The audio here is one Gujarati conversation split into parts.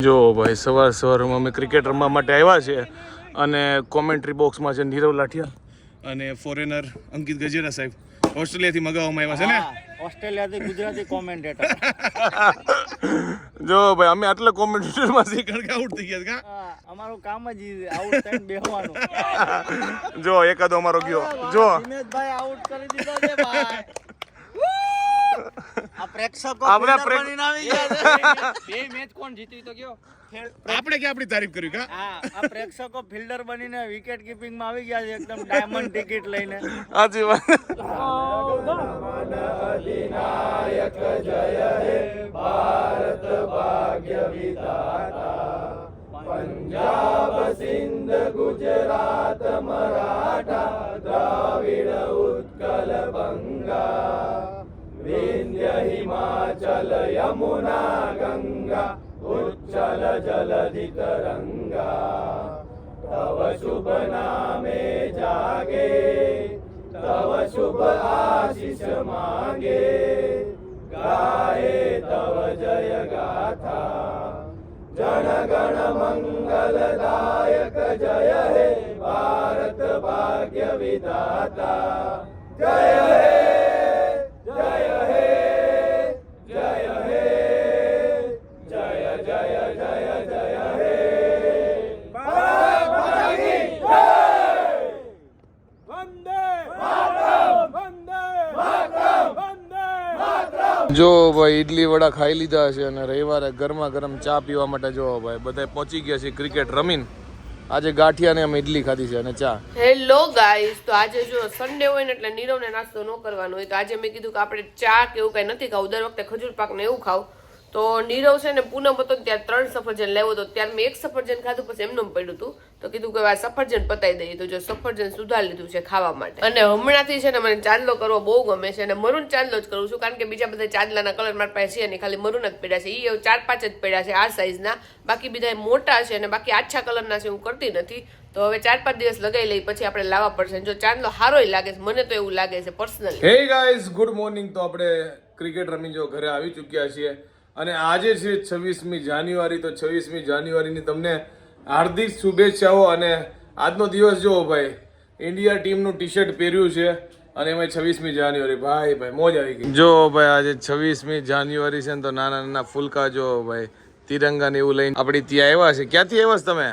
જો ભાઈ સવારમાં અમે ક્રિકેટ રમવા માટે આવ્યા છે અને કોમેન્ટ્રી બોક્સમાં છે નીરવ લાઠિયા અને ફોરેનર અંકિત ગજેરા સાહેબ ઓસ્ટ્રેલિયાથી મગાવવામાં આવ્યા છે ને ઓસ્ટ્રેલિયાથી ગુજરાતી કોમેન્ટેટર જો ભાઈ અમે આટલા કોમેન્ટેટરમાં છે કારણ કે આઉટ થઈ ગયા કા અમારું કામ જ આઉટ થઈને બેહવાનું જો એકાદો અમારો ગયો જો દિનેશભાઈ આઉટ કરી દીધો છે ભાઈ આ પ્રેક્ષકો આપણા બનીને આવી ગયા છે બે મેચ કોણ જીતી તો કયો આપણે કે આપણી તારીફ કરી કા આ પ્રેક્ષકો ફિલ્ડર બનીને વિકેટ કીપિંગ માં આવી ગયા છે એકદમ ડાયમંડ ટિકિટ લઈને સાચી વાત અધિનાયક જય હે ભારત ભાગ્ય વિધાતા પંજાબ સિંધ ગુજરાત મરાઠા દ્રાવિડ ઉત્કલ બંગા વિંધ્ય હિમાચલ યમુના ગંગા ઉચ્ચલ જલધિ તરંગા તવ શુભ નામે જાગે તવ શુભ આશીષ માગે ગાએ તવ જય ગાથા જન ગણ મંગલદાયક જય હે ભારત ભાગ્ય વિધાતા જય હે જય હે જય હે જય જય જય જય હે ભારત ભાગી જય વંદે માતરમ વંદે માતરમ વંદે માતરમ જો ભાઈ ઇડલી વડા ખાઈ લીધા છે અને રવિવારે ગરમા ગરમ ચા પીવા માટે જો ભાઈ બધા પહોંચી ગયા છે ક્રિકેટ રમીને આજે ગાંઠિયા ને અમે ઇડલી ખાધી છે અને ચા હેલો ગાઈસ તો આજે જો સન્ડે હોય ને એટલે નીરવને નાસ્તો ન કરવાનો હોય તો આજે મેં કીધું કે આપણે ચા કે એવું કઈ નથી ખાવું દર વખતે ખજૂર પાક ને એવું ખાવ તો નીરવ છે ને પૂનમ હતો ને ત્યારે 3 સફરજન લેવો હતો ત્યારે મેં 1 સફરજન ખાધું પછી એમનું પડ્યું હતું તો કીધું કે આ સફરજન પતાવી દઈએ તો જો સફરજન સુધાર લીધું છે ખાવા માટે અને હમણાંથી છે ને મને ચાંદલો કરવો બહુ ગમે છે અને મરૂન ચાંદલો જ કરું છું કારણ કે બીજા બધા ચાંદલાના કલર મારા પાસે છે ને ખાલી મરૂન જ પડ્યા છે એ 4-5 જ પડ્યા છે આ સાઈઝના બાકી બધા મોટા છે અને બાકી આછા કલરના છે હું કરતી નથી તો હવે 4-5 દિવસ લગાવી લઈ પછી આપણે લાવવા પડશે જો ચાંદલો સારોય લાગે છે મને તો એવું લાગે છે personally hey guys good morning તો આપણે ક્રિકેટ રમી જો ઘરે આવી ચૂક્યા છીએ અને આજે છે 26મી જાન્યુઆરી તો 26મી જાન્યુઆરીની તમને હાર્દિક શુભેચ્છાઓ અને આજનો દિવસ જો ભાઈ ઇન્ડિયા ટીમનું ટી શર્ટ પહેર્યું છે અને એમાં 26મી જાન્યુઆરી ભાઈ મોજ આવી ગઈ જો ભાઈ આજે 26મી જાન્યુઆરી છે ને તો નાના નાના ફૂલકા જો ભાઈ તિરંગા ને એવું લઈને આપણી ત્યાં આવ્યા છે ક્યાંથી આવ્યા છો તમે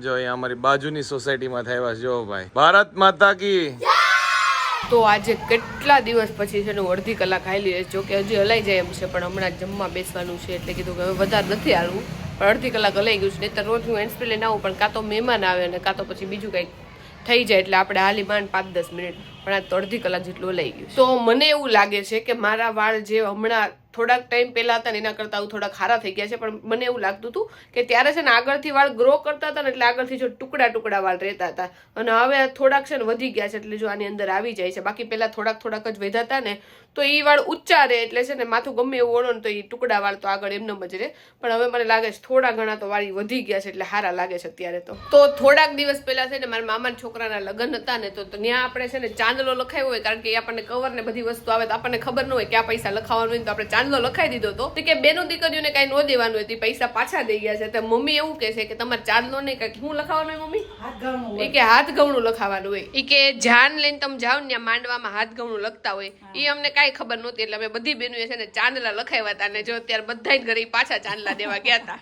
જો અહીંયા અમારી બાજુની સોસાયટીમાં થયા છે જો ભાઈ ભારત માતા કી તો આજે કેટલા દિવસ પછી છે ને અડધી કલાક ખાઈ લઈએ જો કે હજી હલાઈ જાય એમ છે પણ હમણાં જમવા બેસવાનું છે એટલે કીધું કે હવે વધારે નથી હાલવું પણ અડધી કલાક હલાઈ ગયું છે નહીં તો રોજ હું હેન્ડસ્પ્રે લઈને આવું પણ કાં તો મહેમાન આવે અને કાં તો પછી બીજું કંઈક થઈ જાય એટલે આપણે હાલી માંડ 5-10 મિનિટ પણ આ તો અડધી કલાક જેટલું હલાઈ ગયું તો મને એવું લાગે છે કે મારા વાળ જે હમણાં થોડાક ટાઈમ પહેલા હતા ને એના કરતા થોડા ખારા થઈ ગયા છે પણ મને એવું લાગતું હતું કે ત્યારે છે ને આગળથી વાળ ગ્રો કરતા હતા ને એટલે આગળથી જો ટુકડા વાળ રહેતા હતા અને હવે થોડાક છે ને વધી ગયા છે એટલે જો આની અંદર આવી જાય છે બાકી પહેલા થોડાક જ વધ્યા હતા ને તો એ વાળ ઊંચા રહે એટલે છે ને માથું ગમે એવું ઓળો ને તો એ ટુકડા વાળ તો આગળ એમને જ રહે પણ હવે મને લાગે છે થોડા ઘણા તો વાળી વધી ગયા છે એટલે સારા લાગે છે અત્યારે તો થોડાક દિવસ પહેલા છે ને મારા મામાના છોકરાના લગ્ન હતા ને તો ત્યાં આપણે છે ને ચાંદલો લખાયો હોય કારણ કે આપણને કવર ને બધી વસ્તુ આવે તો આપણને ખબર ન હોય ક્યાં પૈસા લખાવાનું હોય તો આપણે ચાંદલો લખાઈ દીધો તો કે બેનો દીકરીઓને કઈ ન દેવાનું હોય તે પૈસા પાછા દઈ ગયા છે તો મમ્મી એવું કે છે કે તમારે ચાંદલો નહીં કઈ શું લખાવાનું હોય મમ્મી એ કે હાથ ઘઉંનું લખાવાનું હોય એ કે જાન લઈને તમે જાઓ ને માંડવામાં હાથ ઘઉંનું લખતા હોય એ અમને કઈ ખબર નહોતી એટલે અમે બધી બહેનોએ છે ને ચાંદલા લખાવ્યા હતા અને જો અત્યારે બધા ઘરે પાછા ચાંદલા દેવા ગયા હતા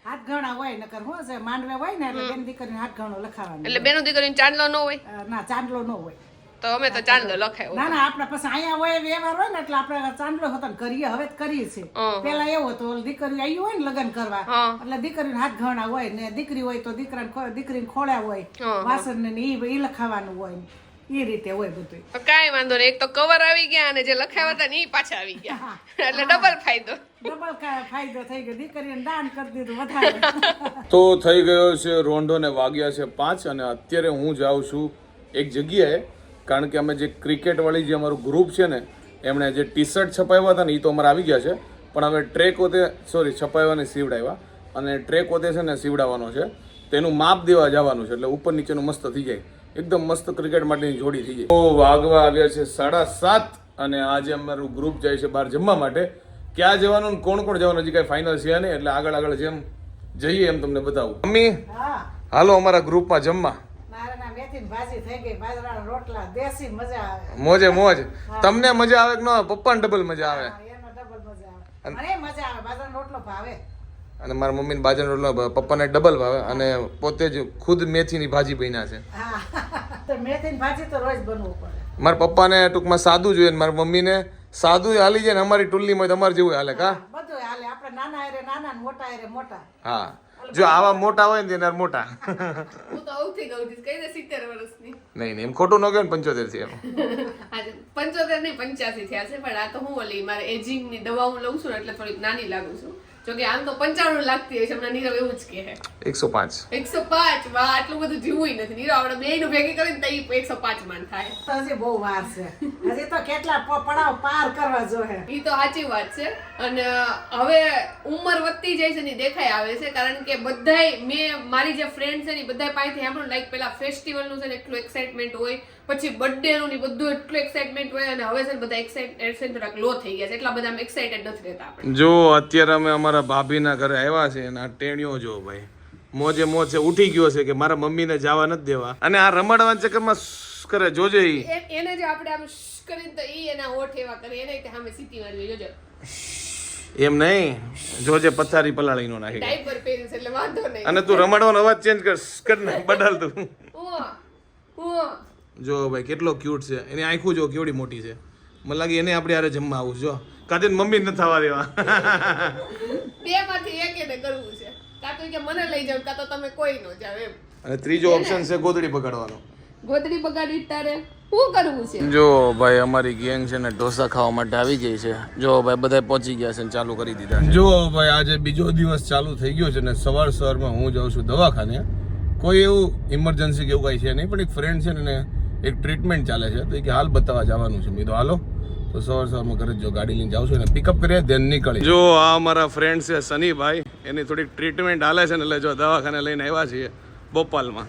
હાથ ઘણા હોય નકર હું છે માંડવે હોય ને એટલે બેન દીકરીને હાથ ઘણો લખાવાનો એટલે બેનો દીકરીને ચાંદલો ન હોય ના ચાંદલો ન હોય તો અમે તો ચાંદલો લખાયો ના ના આપણે પછી અહીંયા હોય વ્યવહાર હોય ને એટલે આપણે ચાંદલો હતો ને કરીએ હવે કરીએ છે પેલા એવું હતું દીકરી આવી હોય ને લગ્ન કરવા એટલે દીકરીને હાથ ઘણા હોય ને દીકરી હોય તો દીકરીને ખોળ્યા હોય વાસણ ને ઈ લખાવાનું હોય એ રીતે હોય બધું કાંઈ વાંધો નહીં એક તો કવર આવી ગયા અને જે લખાવ્યા હતા ને એ પાછા આવી ગયા એટલે ડબલ ફાયદો થઈ ગયો દીકરીને દાન કરી દીધું વધારે તો થઈ ગયો છે રોંઢો ને વાગ્યા છે 5 અને અત્યારે હું જાઉં છું એક જગ્યાએ કારણ કે અમે જે ક્રિકેટ વાળી જે અમારું ગ્રુપ છે ને એમણે જે ટી શર્ટ છપાવ્યા હતા ને એ તો અમારે આવી ગયા છે પણ હવે ટ્રેક પોતે છપાવ્યા ને સીવડાવ્યા અને ટ્રેક પોતે છે ને સીવડાવવાનો છે તેનું માપ દેવા જવાનું છે એટલે ઉપર નીચેનું મસ્ત થઈ જાય એકદમ મસ્ત ક્રિકેટ માટેની જોડી થઈ જાય. તો વાગવા આવ્યા છે 7:30 અને આજે અમારું ગ્રુપ જાય છે બહાર જમવા માટે ક્યાં જવાનું ને કોણ કોણ જવાનું હજી કઈ ફાઇનલ છે નહીં, એટલે આગળ જેમ જઈએ એમ તમને બતાવું. મમ્મી હા હાલો અમારા ગ્રુપમાં જમવા. નાના મેથીની ભાજી થઈ ગઈ, બાજરાના રોટલા, દેશી મજા આવે. મોજે મોજ. તમને મજા આવે કે ન આવે? પપ્પાને ડબલ મજા આવે. એનો ડબલ મજા આવે. મને મજા આવે, બાજરાનો રોટલો ભાવે. અને મારા મમ્મીને બાજરાનો રોટલો પપ્પાને ડબલ ભાવે, અને પોતે જ ખુદ મેથીની ભાજી બન્યા છે. હા તો મેથીની ભાજી તો રોજ બનવું પડે. મારા પપ્પાને ટૂંકમાં સાદું જોઈએ ને મારા મમ્મીને સાદું હાલી જાય ને અમારી ટુલ્લીમાં તમારે જેવું હાલે કા? બધું હાલે, આપણે નાના હારે નાના ને મોટા હારે મોટા. હા, જો આવા મોટા હોય ને તેના મોટા. હું તો આવું થઈ ગયું કઈ દે 70 વર્ષની. નહીં એમ ખોટું ન કહે ને 75 થી એમ. આજે 75 નહીં 85 થયા છે, પણ આ તો હું ઓલી મારે એજિંગ ની દવા હું લઉં છું ને એટલે થોડીક નાની લાગુ છું. જોકે આમ તો 95 લાગતી હશે, હમણાં નીરવ એવું જ કહે 105. 105. વાહ, આટલું બધું જીવું નથી. નીરવ આપણે બેયનું ભેગી કરીને તો 105 માં થાય. તો હજી બહુ વાર છે, હજી તો કેટલા પડાવ પાર કરવા જોઈએ. એ તો સાચી વાત છે. અને હવે ઉંમર વધતી જાય છે ને ઈ દેખાય આવે છે, કારણ કે બધાય મેં મારી જે ફ્રેન્ડ છે ને બધાય પાસેથી સાંભળ્યું, લાઈક પેલા ફેસ્ટિવલ નું છે ને એટલું એક્સાઇટમેન્ટ હોય, પછી બર્થડે નું ને બધું એટલું એક્સાઇટમેન્ટ હોય, અને હવે છે ને બધા એક્સાઇટેડ થોડાક લો થઈ ગયા છે, એટલા બધા અમે એક્સાઇટેડ નથી રહેતા આપણે. જો અત્યારે અમે અમારા ભાભીના ઘરે આવ્યા છે અને આ ટેણીઓ જો ભાઈ મોજે મોજ છે, ઉઠી ગયો છે કે મારા મમ્મીને જવા નથી દેવા, અને આ રમાડવાના ચક્કરમાં કરે જોજે ઈ. એને જે આપણે આમ કરીને તો ઈ એના હોઠ એવા કરે, એને તે સામે સીટી મારવી જોજો. એમ નહીં, જોજે પથારી પલાળી નો નાખી. ડાયપર પહેર્યું છે એટલે વાંધો નહીં. અને તું રમાડવાનો અવાજ ચેન્જ કર ને બદલ તું. ઓ જો ભાઈ કેટલો ક્યુટ છે, એની આંખું જો કેવડી મોટી છે. મને લાગે એને આપણે યારે જમવા આવું જો કાતે મમ્મી નથી થવા દેવા. બે માંથી એક એને કરવું છે, કાં તો કે મને લઈ જાવ, કાં તો તમે કોઈ નો જાવ એમ. અને ત્રીજો ઓપ્શન છે ગોદડી પકડવાનો. ગોદડી બગાડી તારે શું કરવું છે? જો ભાઈ અમારી ગેંગ છે ને ઢોસા ખાવા માટે આવી ગઈ છે. જો ભાઈ બધા પહોંચી ગયા છે ને ચાલુ કરી દીધા છે. જો ભાઈ આજે બીજો દિવસ ચાલુ થઈ ગયો છે ને સવારમાં હું જાઉં છું દવાખાને. કોઈ એવું ઇમરજન્સી કે એવું કઈ છે નહીં, પણ એક ફ્રેન્ડ છે ને એક ટ્રીટમેન્ટ ચાલે છે, તો કે હાલ બતાવવા જવાનું છે. મેં તો હાલો તો સવારમાં ઘરે જો ગાડી લઈને જાઉં છું ને પિકઅપ કરીએ દેન નીકળી. જો આ અમારા ફ્રેન્ડ છે સનીભાઈ, એની થોડીક ટ્રીટમેન્ટ હાલે છે ને એટલે જો દવાખાને લઈને આવ્યા છીએ બોપાલમાં.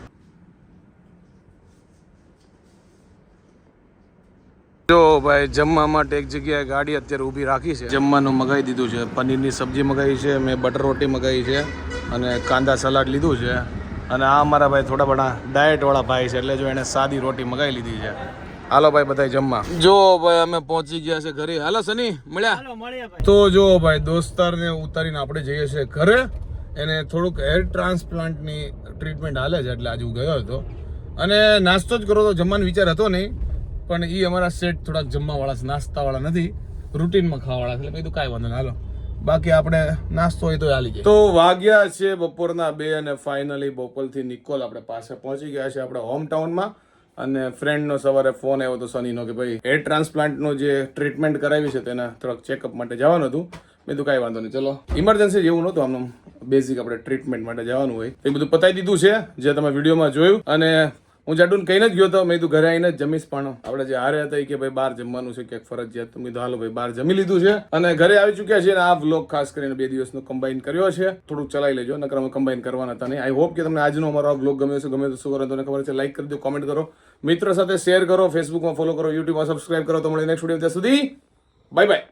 જો ભાઈ જમવા માટે એક જગ્યાએ ગાડી અત્યારે ઊભી રાખી છે. જમવાનું મગાવી દીધું છે, પનીરની સબ્જી મગાવી છે, મેં બટર રોટી મગાવી છે અને કાંદા સલાડ લીધું છે. અને આ અમારા ભાઈ થોડા ઘણા ડાયટવાળા ભાઈ છે, એટલે જો એને સાદી રોટી મગાવી લીધી છે. હાલો ભાઈ બધા જમવા. જો ભાઈ અમે પહોંચી ગયા છે ઘરે. હાલો સની મળ્યા. તો જો ભાઈ દોસ્તારને ઉતારીને આપણે જઈએ છીએ ઘરે. એને થોડુંક હેર ટ્રાન્સપ્લાન્ટની ટ્રીટમેન્ટ હાલે છે, એટલે આજે હું ગયો હતો. અને નાસ્તો જ કરો તો જમવાનો વિચાર હતો નહીં, પણ એ અમારા સેટ થોડાક જમવાવાળા છે, નાસ્તાવાળા નથી, રૂટીનમાં ખાવાવાળા છે, એટલે કીધું કાંઈ વાંધો નહીં હાલો. બાકી આપણે નાસ્તો હોય તો હાલી જાય. તો વાગ્યા છે બપોરના 2 અને ફાઇનલી બોપલથી નિકોલ આપણે પાસે પહોંચી ગયા છે આપણા હોમ ટાઉનમાં. અને ફ્રેન્ડનો સવારે ફોન આવ્યો હતો સનીનો કે ભાઈ હેર ટ્રાન્સપ્લાન્ટનો જે ટ્રીટમેન્ટ કરાવી છે તેના થોડાક ચેકઅપ માટે જવાનું હતું. મેં તો કાંઈ વાંધો નહીં, ચલો ઇમરજન્સી જેવું નહોતું, આમ બેઝિક આપણે ટ્રીટમેન્ટ માટે જવાનું હોય એ બધું પતાવી દીધું છે જે તમે વિડીયોમાં જોયું. અને હું જાડુને કહીને જ ગયો તો મેં તું ઘરે આવીને જ જમીશ, પણ આપણે જે હારે હતા કે ભાઈ બહાર જમવાનું છે ક્યાંક ફરજિયાત, તો મેં તો હાલો ભાઈ બહાર જમી લીધું છે અને ઘરે આવી ચૂક્યા છે. અને આ વ્લોગ ખાસ કરીને 2 દિવસનો કમ્બાઈન કર્યો છે, થોડુંક ચલાવી લેજો, નકર અમે કમ્બાઈન કરવાના હતા નહીં. આઈ હોપ કે તમને આજનો અમારો વ્લોગ ગમ્યો છે. ગમે તો શું કરો તમને ખબર છે, લાઈક કરી દો, કોમેન્ટ કરો, મિત્રો સાથે શેર કરો, ફેસબુકમાં ફોલો કરો, યુટ્યુબમાં સબસ્ક્રાઈબ કરો. તો મળે નેક્સ્ટ વિડીયો. ત્યાં સુધી બાય બાય.